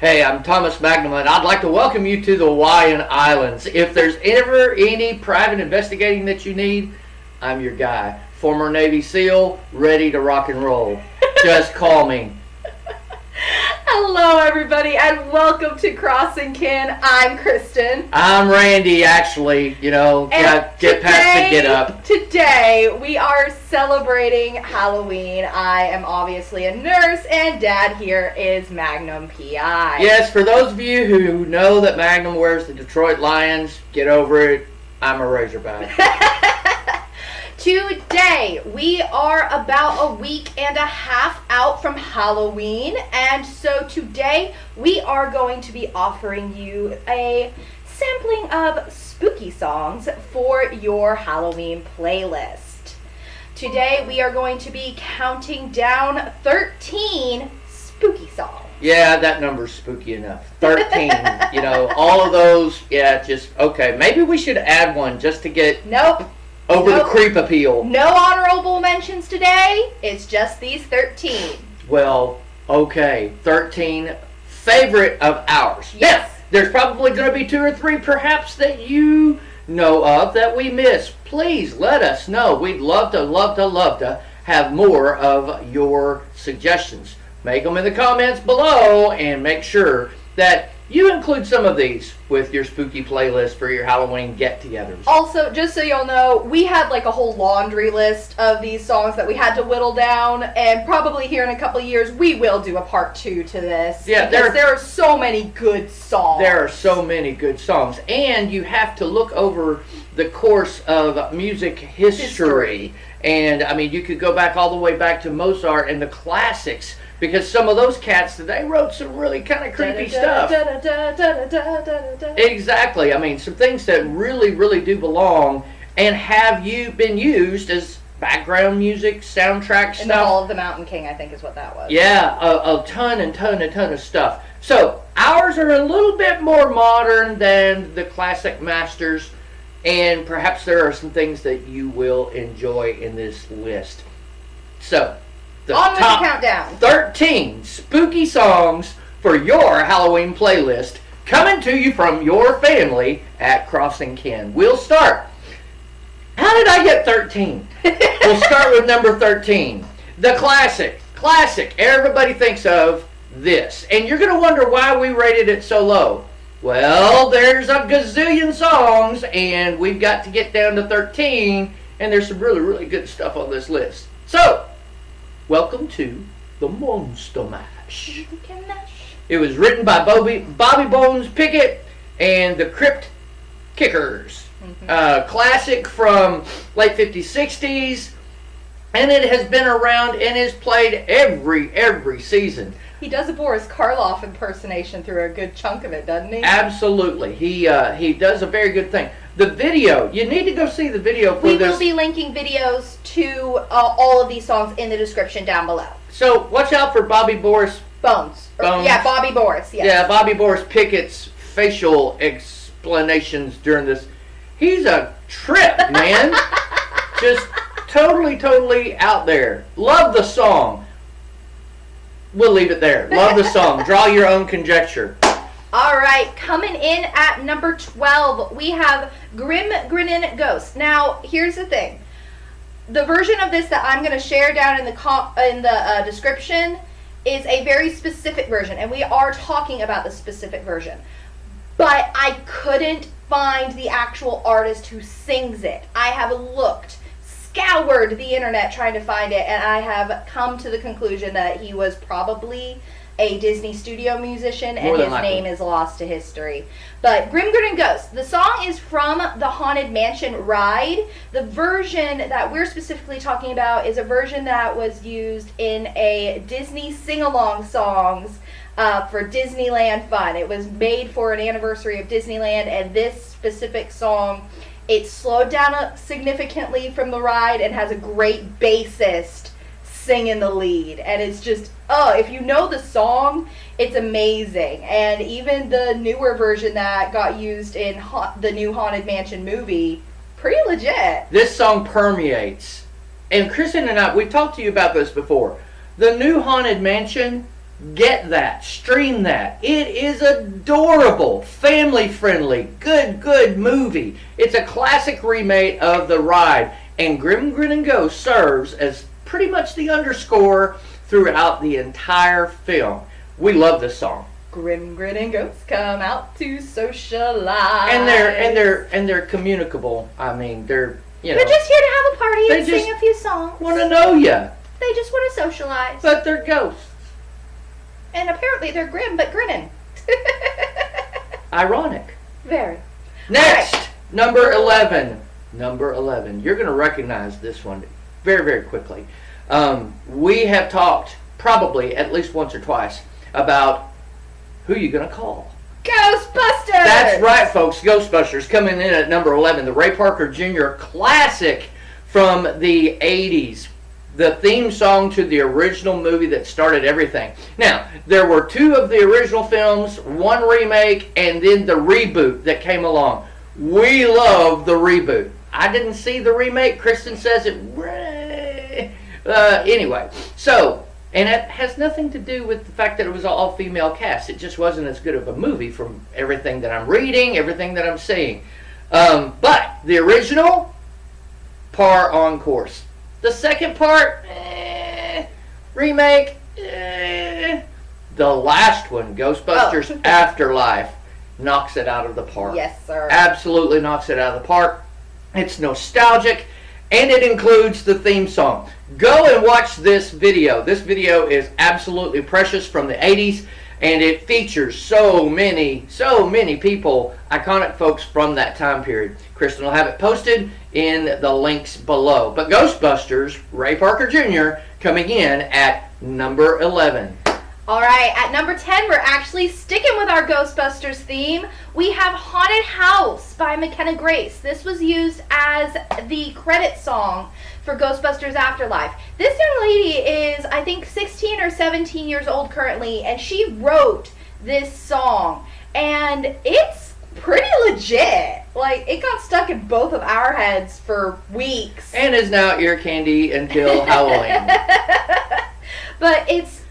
Hey, I'm Thomas Magnum, and I'd like to welcome you to the Hawaiian Islands. If there's ever any private investigating that you need, I'm your guy. Former Navy SEAL, ready to rock and roll. Just call me. Hello, everybody, and welcome to Crossing Kin. I'm Kristen. I'm Randy, actually. Get past the get up. Today, we are celebrating Halloween. I am obviously a nurse, and Dad here is Magnum PI. Yes, for those of you who know that Magnum wears the Detroit Lions, get over it. I'm a Razorback. Today, we are about a week and a half out from Halloween, and so today we are going to be offering you a sampling of spooky songs for your Halloween playlist. Today we are going to be counting down 13 spooky songs. Yeah, that number's spooky enough. 13, all of those, okay. Maybe we should add one just to get... Nope. Over the creep appeal. No honorable mentions today. It's just these 13. Well, okay. 13 favorite of ours. Yes. Now, there's probably going to be 2 or 3 perhaps that you know of that we miss. Please let us know. We'd love to have more of your suggestions. Make them in the comments below and make sure that you include some of these with your spooky playlist for your Halloween get-togethers. Also, just so y'all know, we had like a whole laundry list of these songs that we had to whittle down, and probably here in a couple of years, we will do a part 2 to this. Yeah, because there are so many good songs. There are so many good songs, and you have to look over the course of music history. And, I mean, you could go back all the way back to Mozart and the classics, because some of those cats, they wrote some really kind of creepy stuff. Exactly. I mean, some things that really, really do belong and have been used as background music, soundtrack stuff. And the Hall of the Mountain King, I think is what that was. Yeah, a ton of stuff. So, ours are a little bit more modern than the classic masters, and perhaps there are some things that you will enjoy in this list. So, the top countdown. 13 spooky songs for your Halloween playlist, coming to you from your family at Crossing Kin. We'll start. How did I get 13? We'll start with number 13. The classic. Everybody thinks of this. And you're going to wonder why we rated it so low. Well, there's a gazillion songs, and we've got to get down to 13, and there's some really, really good stuff on this list. So, welcome to the Monster Mash. It was written by Bobby Bones Pickett and the Crypt Kickers. Classic from late 50s, 60s, and it has been around and is played every season. He does a Boris Karloff impersonation through a good chunk of it, doesn't he? Absolutely. He does a very good thing. The video, you need to go see the video for this. We will be linking videos to all of these songs in the description down below. So watch out for Bobby Boris Bones. Yeah, Bobby Boris. Yes. Yeah, Bobby Boris Pickett's facial explanations during this. He's a trip, man. Just totally out there. Love the song. We'll leave it there. Love the song. Draw your own conjecture. All right, coming in at number 12, we have Grim Grinnin' Ghost. Now, here's the thing. The version of this that I'm going to share down in the description is a very specific version, and we are talking about the specific version. But I couldn't find the actual artist who sings it. I have scoured the internet trying to find it, and I have come to the conclusion that he was probably a Disney studio musician, and his name is lost to history. But Grim Grinnin' Ghost, the song is from the Haunted Mansion ride. The version that we're specifically talking about is a version that was used in a Disney sing-along songs for Disneyland Fun. It was made for an anniversary of Disneyland, and this specific song, it slowed down significantly from the ride and has a great bassist singing the lead. And it's just, if you know the song, it's amazing. And even the newer version that got used in the new Haunted Mansion movie, pretty legit. This song permeates. And Kristen and I, we've talked to you about this before. The new Haunted Mansion Get that. Stream that. It is adorable, family-friendly, good movie. It's a classic remake of The Ride, and Grim Grinning Ghost serves as pretty much the underscore throughout the entire film. We love this song. Grim Grinning Ghosts come out to socialize. And they're communicable. I mean, they're just here to have a party and sing a few songs. Want to know ya. They just want to socialize. But they're ghosts. And apparently they're grim but grinning. Ironic. Very. Next, right. number 11. Number 11. You're going to recognize this one very, very quickly. We have talked probably at least once or twice about who you're going to call. Ghostbusters! That's right, folks. Ghostbusters coming in at number 11. The Ray Parker Jr. classic from the 80s. The theme song to the original movie that started everything. Now, there were 2 of the original films, 1 remake, and then the reboot that came along. We love the reboot. I didn't see the remake. Kristen says it. Anyway, so, and it has nothing to do with the fact that it was an all-female cast. It just wasn't as good of a movie from everything that I'm reading, everything that I'm seeing. But the original, par on course. The second part, remake, the last one, Ghostbusters Afterlife, knocks it out of the park. Yes, sir. Absolutely knocks it out of the park. It's nostalgic, and it includes the theme song. Go and watch this video. This video is absolutely precious from the 80s, and it features so many people, iconic folks from that time period. Kristen will have it posted in the links below. But Ghostbusters, Ray Parker Jr., coming in at number 11. All right, at number 10, we're actually sticking with our Ghostbusters theme. We have Haunted House by McKenna Grace. This was used as the credit song for Ghostbusters Afterlife. This young lady is, I think, 16 or 17 years old currently, and she wrote this song. And it's pretty legit. Like, it got stuck in both of our heads for weeks. And is now ear candy until Halloween. But it's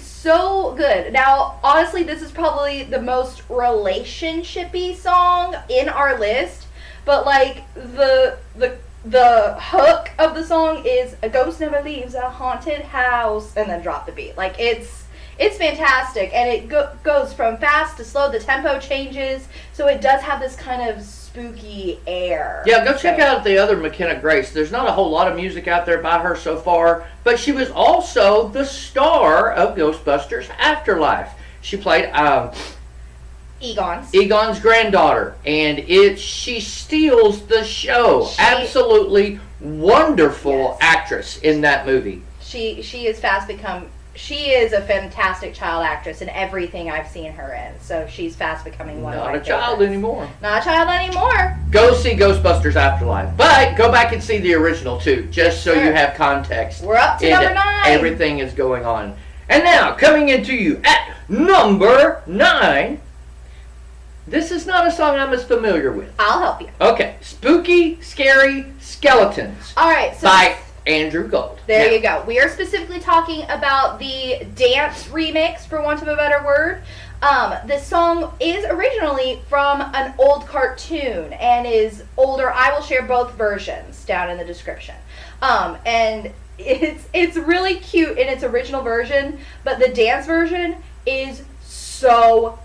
so good. Now, honestly, this is probably the most relationship-y song in our list. But, like, the hook of the song is "A ghost never leaves a haunted house," and then drop the beat. Like, it's fantastic, and it goes from fast to slow. The tempo changes, so it does have this kind of spooky air. Yeah, go check out the other McKenna Grace. There's not a whole lot of music out there by her so far, but she was also the star of Ghostbusters Afterlife. She played Egon's granddaughter, and she steals the show. Absolutely wonderful actress in that movie. She is a fantastic child actress in everything I've seen her in. So she's fast becoming one of my favorites. Not a child anymore. Not a child anymore. Go see Ghostbusters Afterlife. But go back and see the original too, just so you have context. We're up to number 9. Everything is going on. And now, coming into you at number 9. This is not a song I'm as familiar with. I'll help you. Okay. Spooky, Scary Skeletons. All right. So by Andrew Gold. There you go. We are specifically talking about the dance remix, for want of a better word. This song is originally from an old cartoon and is older. I will share both versions down in the description. And it's really cute in its original version, but the dance version is so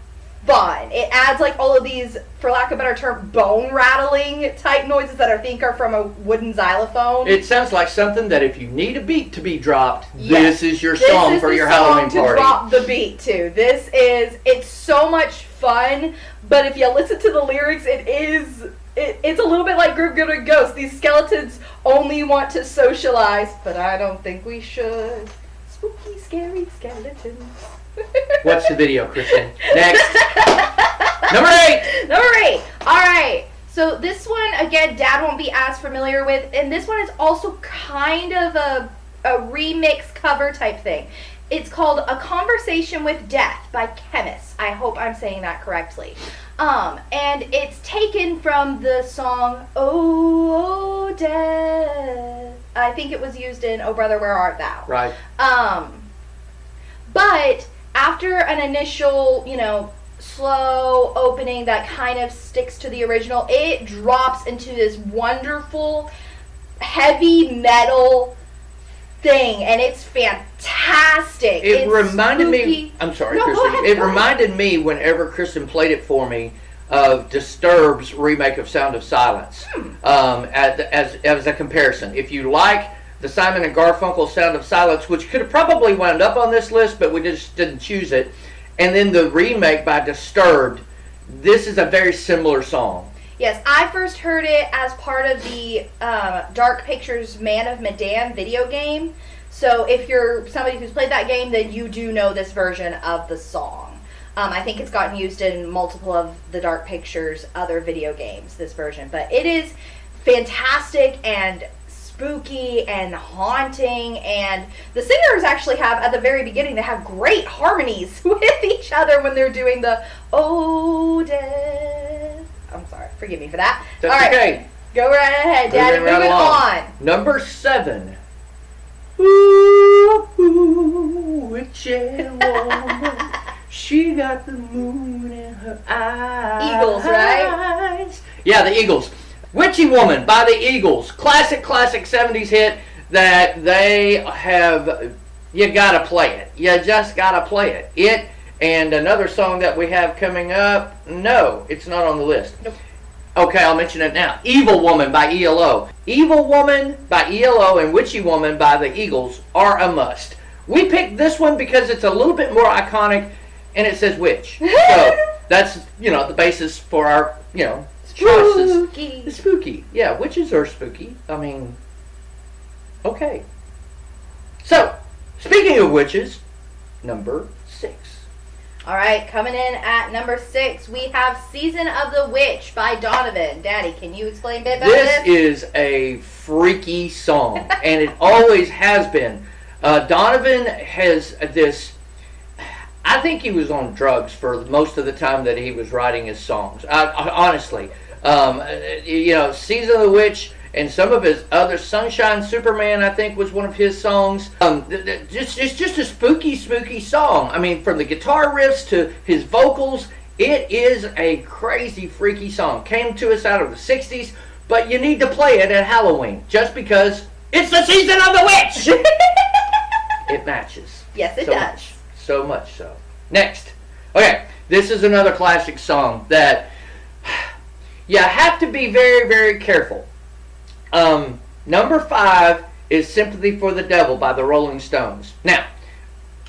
fun. It adds like all of these, for lack of a better term, bone rattling type noises that I think are from a wooden xylophone. It sounds like something that if you need a beat to be dropped, this is your song for your Halloween party. To drop the beat to. It's so much fun, but if you listen to the lyrics, it's a little bit like Grim Grinning Ghost. These skeletons only want to socialize, but I don't think we should. Spooky, scary skeletons. What's the video, Kristen? Next. Number 8. Number 8. All right. So this one, again, Dad won't be as familiar with. And this one is also kind of a remix cover type thing. It's called A Conversation with Death by Chemist. I hope I'm saying that correctly. And it's taken from the song Oh Death. I think it was used in Oh Brother, Where Art Thou? Right. But after an initial, slow opening that kind of sticks to the original, it drops into this wonderful heavy metal thing, and it's fantastic. It It's reminded spooky. me. I'm sorry, No, go Kristen. ahead, It go ahead. reminded me whenever Kristen played it for me of Disturbed's remake of Sound of Silence. As a comparison, if you like the Simon and Garfunkel Sound of Silence, which could have probably wound up on this list, but we just didn't choose it, and then the remake by Disturbed, this is a very similar song. Yes, I first heard it as part of the Dark Pictures Man of Medan video game. So if you're somebody who's played that game, then you do know this version of the song. I think it's gotten used in multiple of the Dark Pictures other video games, this version. But it is fantastic and spooky and haunting, and the singers actually have, at the very beginning, they have great harmonies with each other when they're doing the "Oh Death." I'm sorry, forgive me for that. That's All right, okay. go right ahead, Daddy. Moving on. Number 7. Ooh, ooh, witchy woman. She got the moon in her eyes. Eagles, right? Yeah, the Eagles. Witchy Woman by the Eagles. Classic 70s hit that they have. You gotta play it. You just gotta play it. It and another song that we have coming up. No, it's not on the list. Nope. Okay, I'll mention it now. Evil Woman by ELO. Evil Woman by ELO and Witchy Woman by the Eagles are a must. We picked this one because it's a little bit more iconic and it says witch. So that's, the basis for our, choices. Spooky. Spooky. Yeah, witches are spooky. I mean, okay. So, speaking of witches, number 6. All right, coming in at number 6, we have "Season of the Witch" by Donovan. Daddy, can you explain a bit about This this? is a freaky song, and it always has been. Donovan has this. I think he was on drugs for most of the time that he was writing his songs. Honestly, "Season of the Witch" and some of his other "Sunshine Superman," I think, was one of his songs. Just a spooky song. I mean, from the guitar riffs to his vocals, it is a crazy, freaky song. Came to us out of the '60s, but you need to play it at Halloween just because it's the season of the witch. It matches. Yes, it So does. much. So much so. Next. Okay, this is another classic song that you have to be very, very careful. Number 5 is "Sympathy for the Devil" by the Rolling Stones. Now,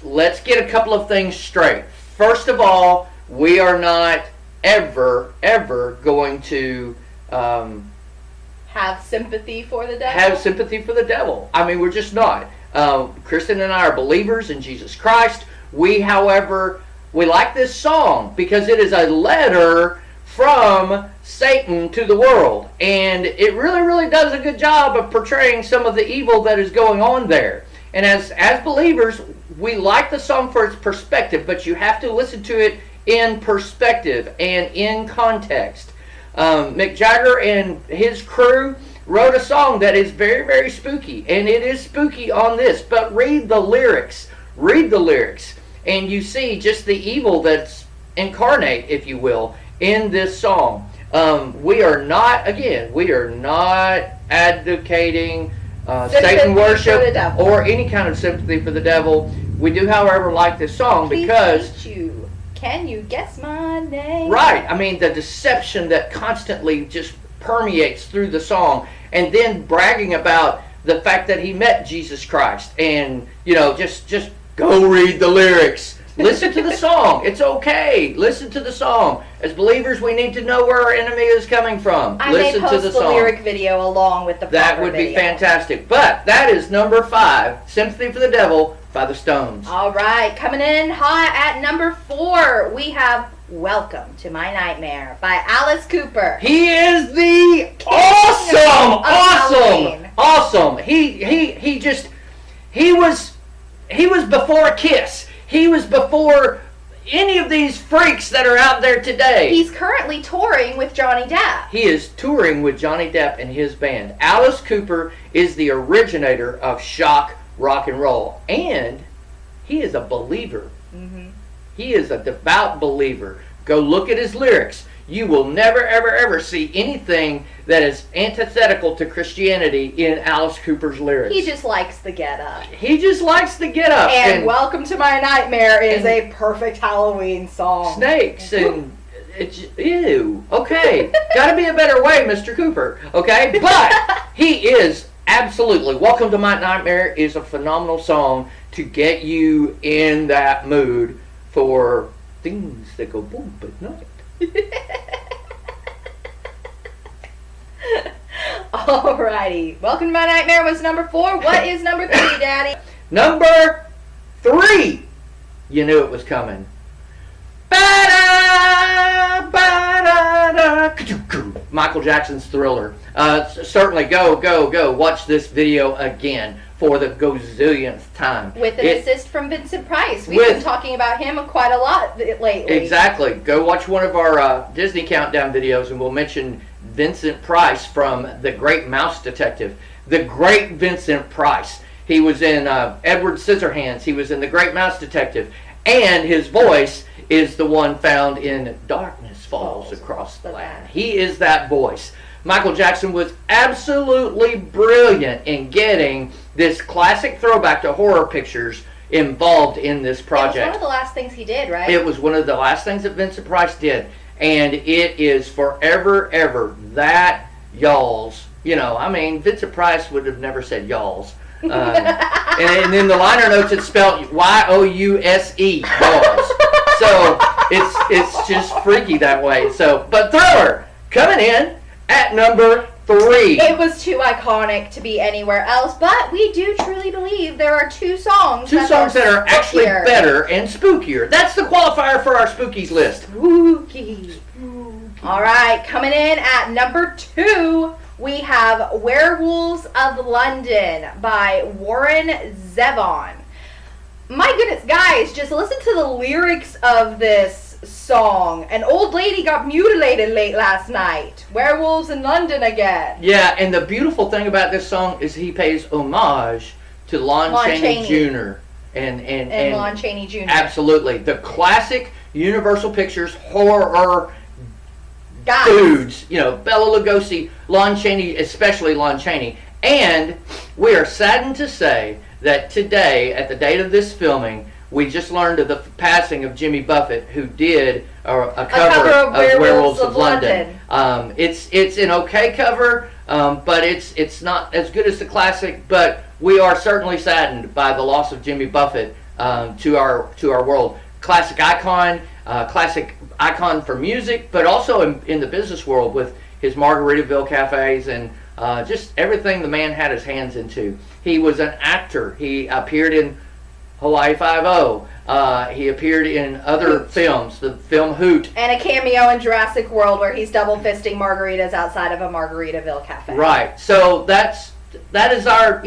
let's get a couple of things straight. First of all, we are not ever going to Have sympathy for the devil. have sympathy for the devil. I mean, we're just not. Kristen and I are believers in Jesus Christ. We, however, we like this song because it is a letter from Satan to the world, and it really does a good job of portraying some of the evil that is going on there. And as believers, we like the song for its perspective, but you have to listen to it in perspective and in context. Mick Jagger and his crew wrote a song that is very spooky, and it is spooky on this, but read the lyrics, and you see just the evil that's incarnate, if you will, in this song. We are not advocating Satan worship or any kind of sympathy for the devil. We do, however, like this song because Can you guess my name? right, I mean, the deception that constantly just permeates through the song, and then bragging about the fact that he met Jesus Christ, and just go read the lyrics. Listen to the song. It's okay. Listen to the song. As believers, we need to know where our enemy is coming from. I may Listen to post the the song. lyric video along with the That proper would be video. fantastic. But that is number 5, "Sympathy for the Devil" by the Stones. All right, coming in hot at number 4, we have "Welcome to My Nightmare" by Alice Cooper. He is the of Halloween. awesome. He was before Kiss. He was before any of these freaks that are out there today. He's currently touring with Johnny Depp. He is touring with Johnny Depp and his band. Alice Cooper is the originator of shock rock and roll. And he is a believer. Mm-hmm. He is a devout believer. Go look at his lyrics. You will never, ever, ever see anything that is antithetical to Christianity in Alice Cooper's lyrics. He just likes the get up. He just likes to get up. And Welcome to My Nightmare is a perfect Halloween song. Snakes and it's ew. Okay, got to be a better way, Mr. Cooper. Okay, but he is absolutely. Welcome to My Nightmare is a phenomenal song to get you in that mood for things that go boom at night. Alrighty. Welcome to My Nightmare was number 4. What is number 3, Daddy? Number 3. You knew it was coming. Ba-da, ba-da-da, ka-choo-choo. Michael Jackson's Thriller. Certainly go watch this video again for the gazillionth time. With an assist from Vincent Price. We've been talking about him quite a lot lately. Exactly. Go watch one of our Disney Countdown videos and we'll mention Vincent Price from The Great Mouse Detective. The Great Vincent Price. He was in Edward Scissorhands. He was in The Great Mouse Detective. And his voice is the one found in Darkness Falls Across the Land. He is that voice. Michael Jackson was absolutely brilliant in getting this classic throwback to horror pictures involved in this project. It was one of the last things he did, right? It was one of the last things that Vincent Price did. And it is forever, ever that y'all's. You know, I mean, Vincent Price would have never said y'all's. And in the liner notes, it's spelled Y-O-U-S-E, y'all's. So it's just freaky that way. So, but Thriller coming in at number 3. It was too iconic to be anywhere else, but we do truly believe there are 2 songs. That are actually better and spookier. That's the qualifier for our spookies list. Spooky. All right, coming in at number 2, we have Werewolves of London by Warren Zevon. My goodness, guys, just listen to the lyrics of this song. An old lady got mutilated late last night. Werewolves in London again. Yeah, and the beautiful thing about this song is he pays homage to Lon Chaney Jr. And Lon Chaney Jr. Absolutely. The classic Universal Pictures horror dudes. You know, Bela Lugosi, Lon Chaney, especially Lon Chaney. And we are saddened to say that today, at the date of this filming, we just learned of the passing of Jimmy Buffett, who did a cover of Werewolves of London. It's an okay cover, but it's not as good as the classic. But we are certainly saddened by the loss of Jimmy Buffett to our world. Classic icon for music, but also in the business world with his Margaritaville cafes and just everything the man had his hands into. He was an actor. He appeared in Hawaii Five-0. He appeared in other films, the film Hoot. And a cameo in Jurassic World where he's double fisting margaritas outside of a Margaritaville cafe. Right. So that is our,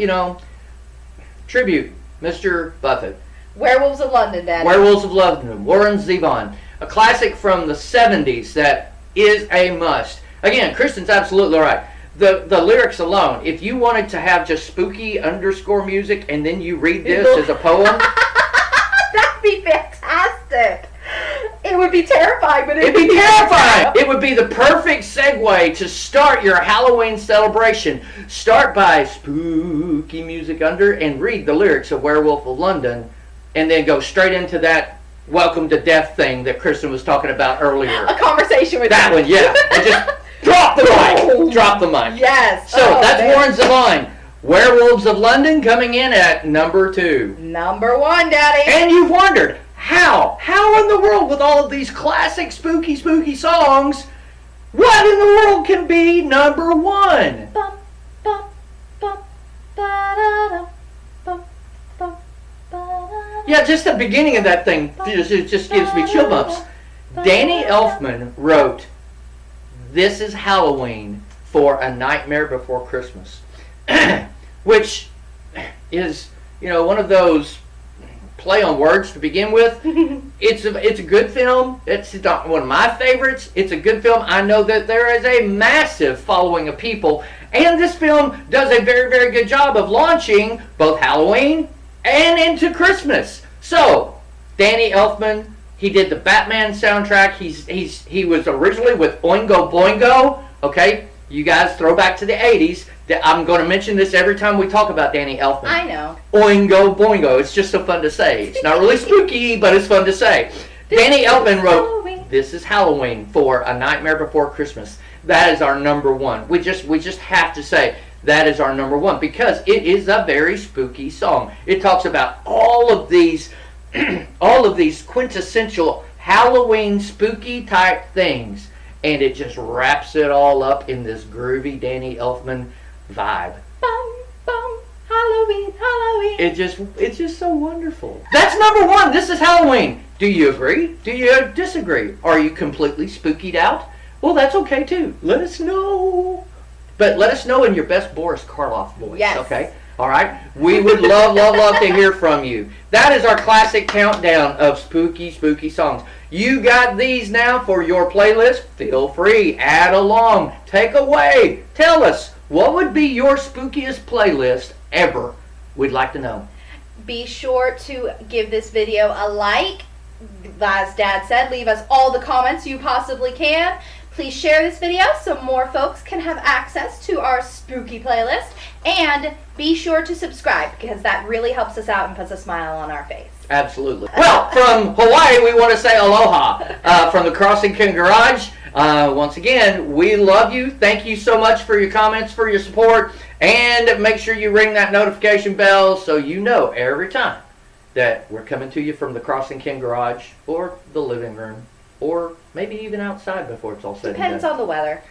tribute, Mr. Buffett. Werewolves of London, Daddy. Werewolves of London, Warren Zevon. A classic from the 70s that is a must. Again, Kristen's absolutely right. The lyrics alone, if you wanted to have just spooky underscore music and then you read this as a poem. That'd be fantastic. It would be terrifying, but it'd be terrifying. It would be the perfect segue to start your Halloween celebration. Start by spooky music under and read the lyrics of Werewolf of London and then go straight into that Welcome to Death thing that Kristen was talking about earlier. A conversation with that you. one, yeah. And just drop the mic. Drop the mic. Yes. So that's Warren Zevon. Werewolves of London coming in at number 2. Number 1, Daddy. And you've wondered, how in the world with all of these classic spooky songs, what in the world can be number 1? Bum, bum, bum, ba-da-da, bum, bum, ba-da-da. Yeah, just the beginning of that thing just gives me chill bumps. Danny Elfman wrote This Is Halloween for A Nightmare Before Christmas, which is, one of those play on words to begin with. It's a good film. It's not one of my favorites. It's a good film. I know that there is a massive following of people, and this film does a very, very good job of launching both Halloween and into Christmas. So, Danny Elfman, he did the Batman soundtrack. He was originally with Oingo Boingo. Okay, you guys throw back to the 80s. I'm going to mention this every time we talk about Danny Elfman. I know. Oingo Boingo. It's just so fun to say. It's not really spooky, but it's fun to say. Danny Elfman wrote This Is Halloween for A Nightmare Before Christmas. That is our number one. We just have to say that is our number one because it is a very spooky song. It talks about all of these quintessential Halloween spooky type things, and it just wraps it all up in this groovy Danny Elfman vibe. Bum, bum, Halloween, Halloween. It's just so wonderful. That's number one. This is Halloween. Do you agree? Do you disagree? Are you completely spookied out? Well, that's okay too. Let us know. But let us know in your best Boris Karloff voice. Yes. Okay? All right? We would love to hear from you. That is our classic countdown of spooky songs. You got these now for your playlist. Feel free. Add along. Take away. Tell us, what would be your spookiest playlist ever? We'd like to know. Be sure to give this video a like. As Dad said, leave us all the comments you possibly can. Please share this video so more folks can have access to our spooky playlist. And be sure to subscribe because that really helps us out and puts a smile on our face. Absolutely. Well, from Hawaii, we want to say aloha. From the Crossing King Garage, once again, we love you. Thank you so much for your comments, for your support. And make sure you ring that notification bell so you know every time that we're coming to you from the Crossing King Garage or the living room or maybe even outside before it's all said and done. Depends on the weather.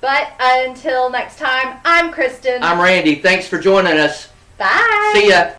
But until next time, I'm Kristen. I'm Randy. Thanks for joining us. Bye. See ya.